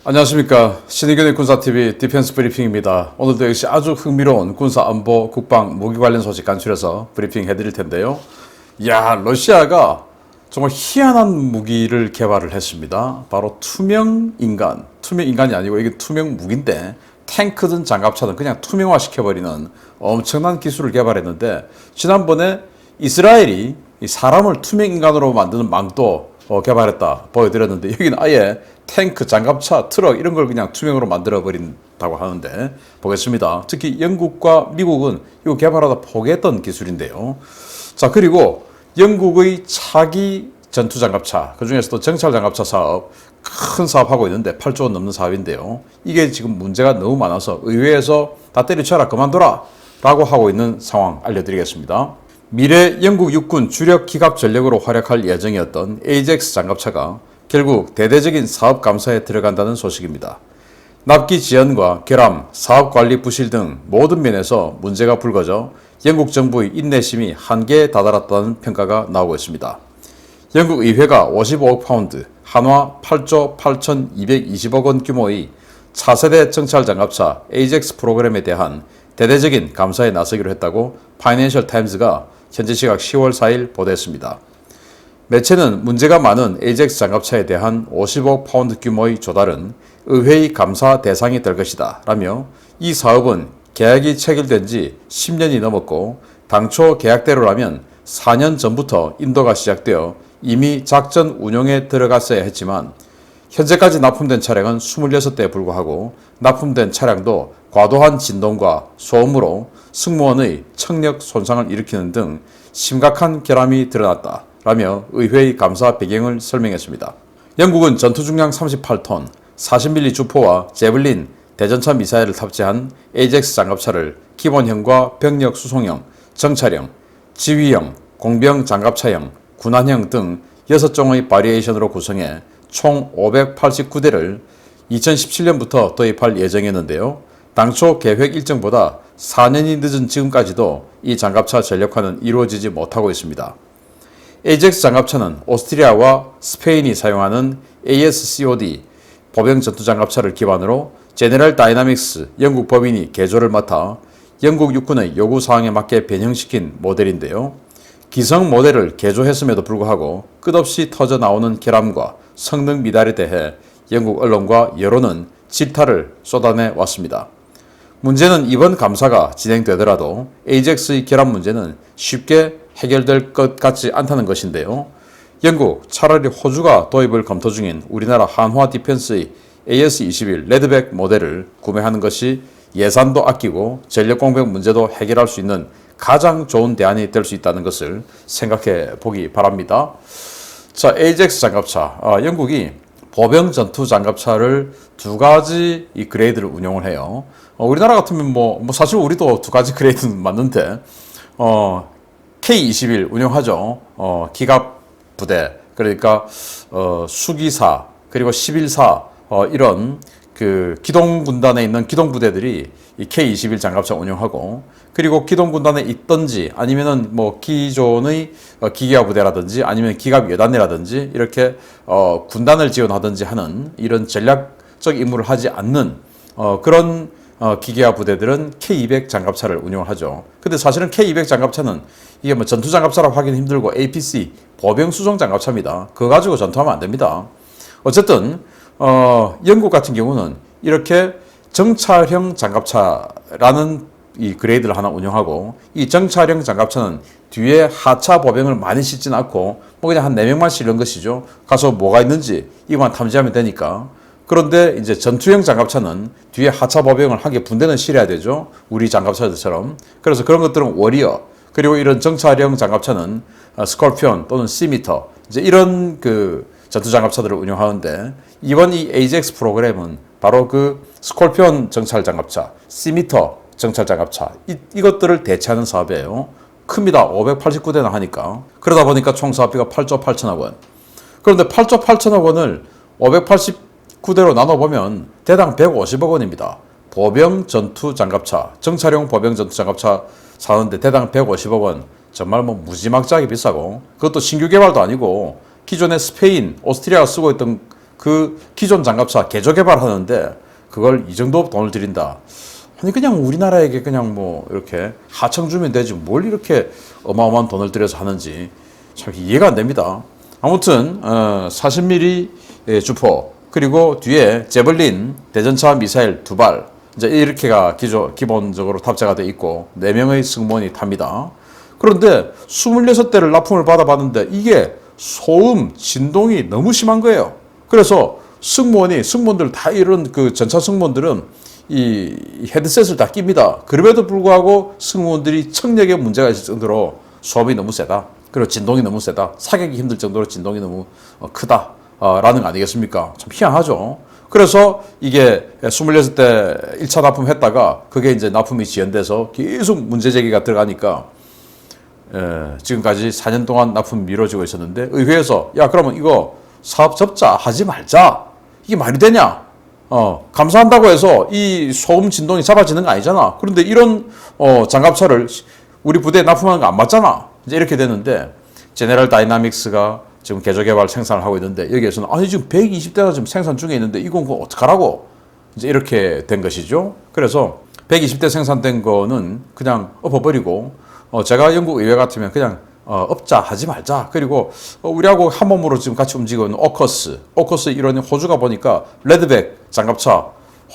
안녕하십니까. 신의균의 군사TV 디펜스 브리핑입니다. 오늘도 역시 아주 흥미로운 군사 안보 국방 무기 관련 소식 간추려서 브리핑 해드릴 텐데요. 러시아가 정말 희한한 무기를 개발을 했습니다. 바로 투명 인간이 아니고 이게 투명 무기인데 탱크든 장갑차든 그냥 투명화 시켜버리는 엄청난 기술을 개발했는데, 지난번에 이스라엘이 사람을 투명 인간으로 만드는 망도 개발했다 보여드렸는데, 여기는 아예 탱크, 장갑차, 트럭 이런 걸 그냥 투명으로 만들어 버린다고 하는데, 보겠습니다. 특히 영국과 미국은 이거 개발하다 포기했던 기술인데요. 자, 그리고 영국의 차기 전투 장갑차, 그 중에서도 정찰 장갑차 사업, 큰 사업하고 있는데 8조 원 넘는 사업인데요. 이게 지금 문제가 너무 많아서 의회에서 다 때려쳐라, 그만둬라 라고 하고 있는 상황 알려드리겠습니다. 미래 영국 육군 주력 기갑 전력으로 활약할 예정이었던 AJAX 장갑차가 결국 대대적인 사업 감사에 들어간다는 소식입니다. 납기 지연과 결함, 사업 관리 부실 등 모든 면에서 문제가 불거져 영국 정부의 인내심이 한계에 다다랐다는 평가가 나오고 있습니다. 영국 의회가 55억 파운드, 한화 8조 8,220억 원 규모의 차세대 정찰 장갑차 AJAX 프로그램에 대한 대대적인 감사에 나서기로 했다고 파이낸셜 타임즈가 현지 시각 10월 4일 보도했습니다. 매체는 문제가 많은 AJAX 장갑차에 대한 50억 파운드 규모의 조달은 의회의 감사 대상이 될 것이다 라며, 이 사업은 계약이 체결된 지 10년이 넘었고 당초 계약대로라면 4년 전부터 인도가 시작되어 이미 작전 운용에 들어갔어야 했지만, 현재까지 납품된 차량은 26대에 불과하고 납품된 차량도 과도한 진동과 소음으로 승무원의 청력 손상을 일으키는 등 심각한 결함이 드러났다 라며 의회의 감사 배경을 설명했습니다. 영국은 전투 중량 38톤, 40mm 주포와 제블린 대전차 미사일을 탑재한 AJAX 장갑차를 기본형과 병력 수송형, 정찰형, 지휘형, 공병 장갑차형, 군안형 등 6종의 바리에이션으로 구성해 총 589대를 2017년부터 도입할 예정이었는데요. 당초 계획 일정보다 4년이 늦은 지금까지도 이 장갑차 전력화는 이루어지지 못하고 있습니다. AJAX 장갑차는 오스트리아와 스페인이 사용하는 ASCOD 보병 전투 장갑차를 기반으로 제네럴 다이나믹스 영국 법인이 개조를 맡아 영국 육군의 요구 사항에 맞게 변형시킨 모델인데요. 기성 모델을 개조했음에도 불구하고 끝없이 터져 나오는 결함과 성능 미달에 대해 영국 언론과 여론은 질타를 쏟아내 왔습니다. 문제는 이번 감사가 진행되더라도 AJAX의 결함 문제는 쉽게 해결될 것 같지 않다는 것인데요. 영국, 차라리 호주가 도입을 검토 중인 우리나라 한화 디펜스의 AS-21 레드백 모델을 구매하는 것이 예산도 아끼고 전력 공백 문제도 해결할 수 있는 가장 좋은 대안이 될 수 있다는 것을 생각해 보기 바랍니다. 자, AJAX 장갑차. 영국이 보병 전투 장갑차를 두 가지 이 그레이드를 운용을 해요. 우리나라 같으면 사실 우리도 두 가지 그레이드는 맞는데, K-21 운용하죠. 기갑 부대, 그러니까 수기사, 그리고 11사 이런 그 기동 군단에 있는 기동 부대들이 이 K-21 장갑차 운용하고, 그리고 기동 군단에 있든지 아니면은 기존의 기계화 부대라든지 아니면 기갑 여단이라든지 이렇게 군단을 지원하든지 하는 이런 전략적 임무를 하지 않는 그런 기계화 부대들은 K200 장갑차를 운용을 하죠. 근데 사실은 K200 장갑차는 이게 전투 장갑차라고 하기는 힘들고 APC 보병 수송 장갑차입니다. 그거 가지고 전투하면 안 됩니다. 어쨌든 영국 같은 경우는 이렇게 정찰형 장갑차라는 이 그레이드를 하나 운영하고, 이 정찰형 장갑차는 뒤에 하차 보병을 많이 싣지는 않고 그냥 한 4명만 실는 것이죠. 가서 뭐가 있는지 이거만 탐지하면 되니까. 그런데 이제 전투형 장갑차는 뒤에 하차 보병을 한 개 분대는 실어야 되죠. 우리 장갑차들처럼. 그래서 그런 것들은 워리어, 그리고 이런 정찰형 장갑차는 스콜피온 또는 시미터, 이제 이런 그 전투 장갑차들을 운영하는데, 이번 이 AJAX 프로그램은 바로 그 스콜피온 정찰 장갑차, 시미터 정찰 장갑차, 이것들을 대체하는 사업이에요. 큽니다. 589대나 하니까. 그러다 보니까 총 사업비가 8조 8천억 원. 그런데 8조 8천억 원을 589대로 나눠보면 대당 150억 원입니다. 보병 전투 장갑차, 정찰용 보병 전투 장갑차 사는데 대당 150억 원. 정말 무지막지하게 비싸고, 그것도 신규 개발도 아니고 기존에 스페인, 오스트리아가 쓰고 있던 그 기존 장갑차 개조 개발하는데 그걸 이 정도 돈을 들인다. 아니 그냥 우리나라에게 그냥 뭐 이렇게 하청 주면 되지 뭘 이렇게 어마어마한 돈을 들여서 하는지 참 이해가 안 됩니다. 아무튼 40mm 주포 그리고 뒤에 제블린 대전차 미사일 2발 이제 이렇게가 기본적으로 탑재가 돼 있고 4명의 승무원이 탑니다. 그런데 26대를 납품을 받아봤는데 이게 소음, 진동이 너무 심한 거예요. 그래서 승무원들 다 이런 그 전차 승무원들은 이 헤드셋을 다 낍니다. 그럼에도 불구하고 승무원들이 청력에 문제가 있을 정도로 소음이 너무 세다. 그리고 진동이 너무 세다. 사격이 힘들 정도로 진동이 너무 크다. 라는 거 아니겠습니까? 참 희한하죠. 그래서 이게 26대 1차 납품했다가 그게 이제 납품이 지연돼서 계속 문제 제기가 들어가니까 지금까지 4년 동안 납품이 미뤄지고 있었는데 의회에서 야 그러면 이거 사업 접자 하지 말자. 이게 말이 되냐? 감사한다고 해서 이 소음 진동이 잡아지는 거 아니잖아. 그런데 이런 장갑차를 우리 부대에 납품하는 거 안 맞잖아. 이제 이렇게 되는데 제네럴 다이나믹스가 지금 개조 개발 생산을 하고 있는데 여기에서는 아니 지금 120대가 지금 생산 중에 있는데 이건 그거 어떡하라고 이제 이렇게 된 것이죠. 그래서 120대 생산된 거는 그냥 엎어버리고 제가 영국 의회 같으면 그냥 업자 하지 말자. 그리고 우리하고 한 몸으로 지금 같이 움직이는 오커스 이런 호주가 보니까 레드백 장갑차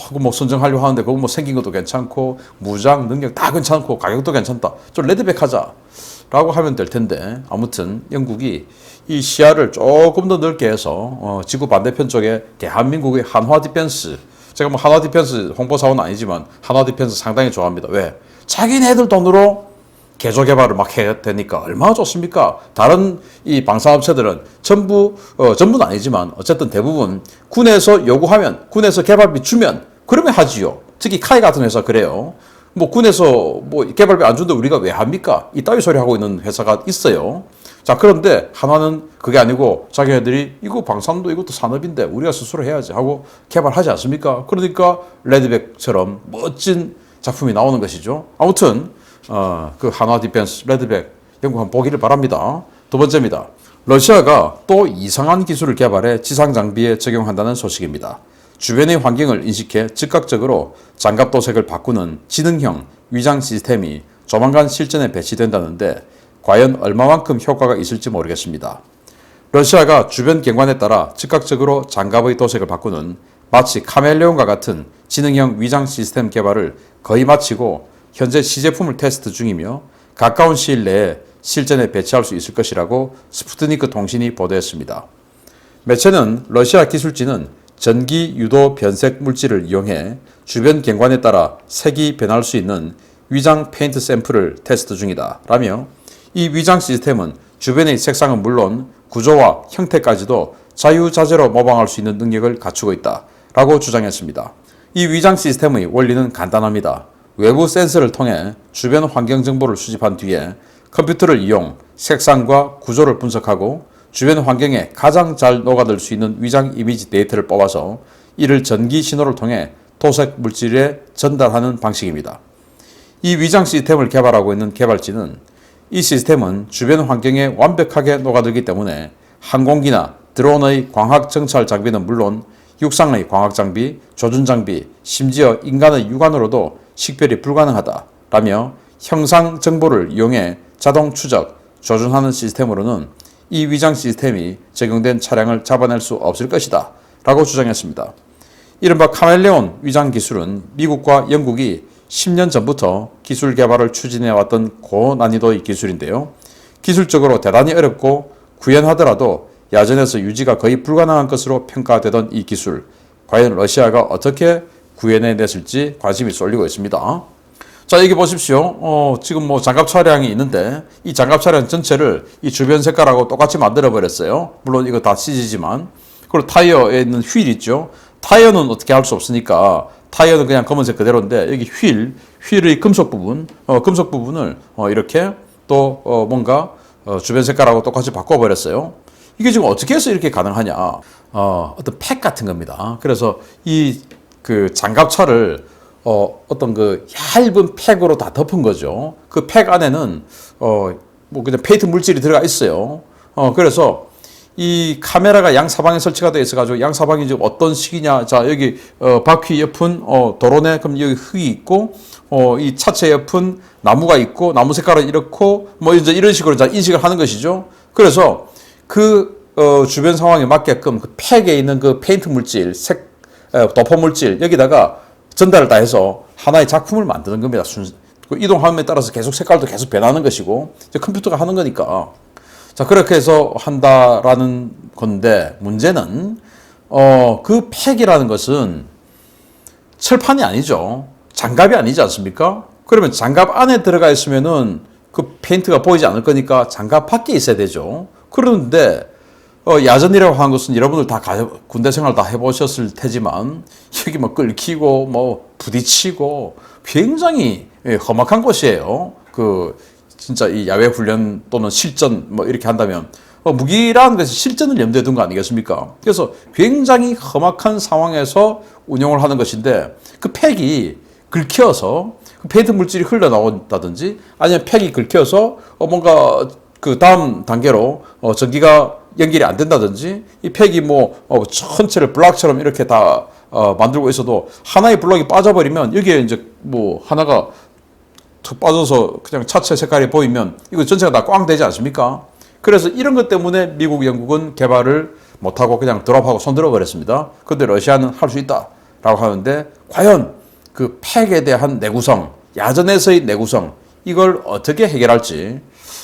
그거 뭐 선정하려고 하는데 그거 뭐 생긴 것도 괜찮고 무장 능력 다 괜찮고 가격도 괜찮다. 좀 레드백 하자라고 하면 될 텐데 아무튼 영국이 이 시야를 조금 더 넓게 해서 지구 반대편 쪽에 대한민국의 한화 디펜스 제가 뭐 한화 디펜스 홍보사원은 아니지만 한화 디펜스 상당히 좋아합니다. 왜? 자기네들 돈으로 개조 개발을 막 해야 되니까 얼마나 좋습니까? 다른 이 방산업체들은 전부는 아니지만 어쨌든 대부분 군에서 요구하면 군에서 개발비 주면 그러면 하지요. 특히 카이 같은 회사 그래요. 뭐 군에서 뭐 개발비 안 준다 우리가 왜 합니까? 이따위 소리 하고 있는 회사가 있어요. 자 그런데 하나는 그게 아니고 자기네들이 이거 방산도 이것도 산업인데 우리가 스스로 해야지 하고 개발하지 않습니까? 그러니까 레드백처럼 멋진 작품이 나오는 것이죠. 아무튼 그 한화 디펜스 레드백 영국 한번 보기를 바랍니다. 두 번째입니다. 러시아가 또 이상한 기술을 개발해 지상 장비에 적용한다는 소식입니다. 주변의 환경을 인식해 즉각적으로 장갑 도색을 바꾸는 지능형 위장 시스템이 조만간 실전에 배치된다는데 과연 얼마만큼 효과가 있을지 모르겠습니다. 러시아가 주변 경관에 따라 즉각적으로 장갑의 도색을 바꾸는 마치 카멜레온과 같은 지능형 위장 시스템 개발을 거의 마치고 현재 시제품을 테스트 중이며 가까운 시일 내에 실전에 배치할 수 있을 것이라고 스푸트니크 통신이 보도했습니다. 매체는 러시아 기술진은 전기 유도 변색 물질을 이용해 주변 경관에 따라 색이 변할 수 있는 위장 페인트 샘플을 테스트 중이다 라며 이 위장 시스템은 주변의 색상은 물론 구조와 형태까지도 자유자재로 모방할 수 있는 능력을 갖추고 있다 라고 주장했습니다. 이 위장 시스템의 원리는 간단합니다. 외부 센서를 통해 주변 환경 정보를 수집한 뒤에 컴퓨터를 이용 색상과 구조를 분석하고 주변 환경에 가장 잘 녹아들 수 있는 위장 이미지 데이터를 뽑아서 이를 전기 신호를 통해 도색 물질에 전달하는 방식입니다. 이 위장 시스템을 개발하고 있는 개발진은 이 시스템은 주변 환경에 완벽하게 녹아들기 때문에 항공기나 드론의 광학 정찰 장비는 물론 육상의 광학 장비, 조준 장비, 심지어 인간의 육안으로도 식별이 불가능하다라며 형상 정보를 이용해 자동 추적, 조준하는 시스템으로는 이 위장 시스템이 적용된 차량을 잡아낼 수 없을 것이다 라고 주장했습니다. 이른바 카멜레온 위장 기술은 미국과 영국이 10년 전부터 기술 개발을 추진해왔던 고난이도의 기술인데요. 기술적으로 대단히 어렵고 구현하더라도 야전에서 유지가 거의 불가능한 것으로 평가되던 이 기술, 과연 러시아가 어떻게 구현해냈을지 관심이 쏠리고 있습니다. 자, 여기 보십시오. 지금 뭐 장갑 차량이 있는데 이 장갑 차량 전체를 이 주변 색깔하고 똑같이 만들어 버렸어요. 물론 이거 다 CG지만. 그리고 타이어에 있는 휠 있죠. 타이어는 어떻게 할 수 없으니까 타이어는 그냥 검은색 그대로인데 여기 휠의 금속 부분을 이렇게 또 뭔가 주변 색깔하고 똑같이 바꿔버렸어요. 이게 지금 어떻게 해서 이렇게 가능하냐? 어떤 팩 같은 겁니다. 그래서 이 그 장갑차를 어떤 그 얇은 팩으로 다 덮은 거죠. 그 팩 안에는 뭐 그냥 페인트 물질이 들어가 있어요. 그래서 이 카메라가 양사방에 설치가 되어 있어가지고 양사방이 지금 어떤 식이냐. 자, 여기 바퀴 옆은 도로네. 그럼 여기 흙이 있고 이 차체 옆은 나무가 있고 나무 색깔은 이렇고 뭐 이제 이런 식으로 자 인식을 하는 것이죠. 그래서 그 주변 상황에 맞게끔 그 팩에 있는 그 페인트 물질, 도포 물질 여기다가 전달을 다 해서 하나의 작품을 만드는 겁니다. 그 이동 화면에 따라서 계속 색깔도 계속 변하는 것이고 이제 컴퓨터가 하는 거니까. 자, 그렇게 해서 한다라는 건데, 문제는, 그 팩이라는 것은 철판이 아니죠. 장갑이 아니지 않습니까? 그러면 장갑 안에 들어가 있으면은 그 페인트가 보이지 않을 거니까 장갑 밖에 있어야 되죠. 그런데, 야전이라고 하는 것은 여러분들 다 군대 생활 다 해보셨을 테지만, 여기 뭐 끓기고, 뭐 부딪히고, 굉장히 험악한 곳이에요. 진짜 이 야외 훈련 또는 실전 뭐 이렇게 한다면 무기라는 것이 실전을 염두에 둔 거 아니겠습니까? 그래서 굉장히 험악한 상황에서 운용을 하는 것인데 그 팩이 긁혀서 그 페인트 물질이 흘러나온다든지 아니면 팩이 긁혀서 뭔가 그 다음 단계로 전기가 연결이 안 된다든지 이 팩이 뭐 전체를 블락처럼 이렇게 다 만들고 있어도 하나의 블록이 빠져버리면 여기에 이제 뭐 하나가 툭 빠져서 그냥 차체 색깔이 보이면 이거 전체가 다 꽝 되지 않습니까? 그래서 이런 것 때문에 미국, 영국은 개발을 못하고 그냥 드롭하고 손들어 버렸습니다. 그런데 러시아는 할 수 있다라고 하는데 과연 그 팩에 대한 내구성, 야전에서의 내구성 이걸 어떻게 해결할지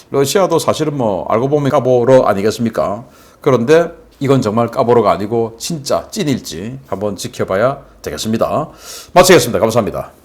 러시아도 사실은 뭐 알고 보면 까보러 아니겠습니까? 그런데 이건 정말 까보러가 아니고 진짜 찐일지 한번 지켜봐야 되겠습니다. 마치겠습니다. 감사합니다.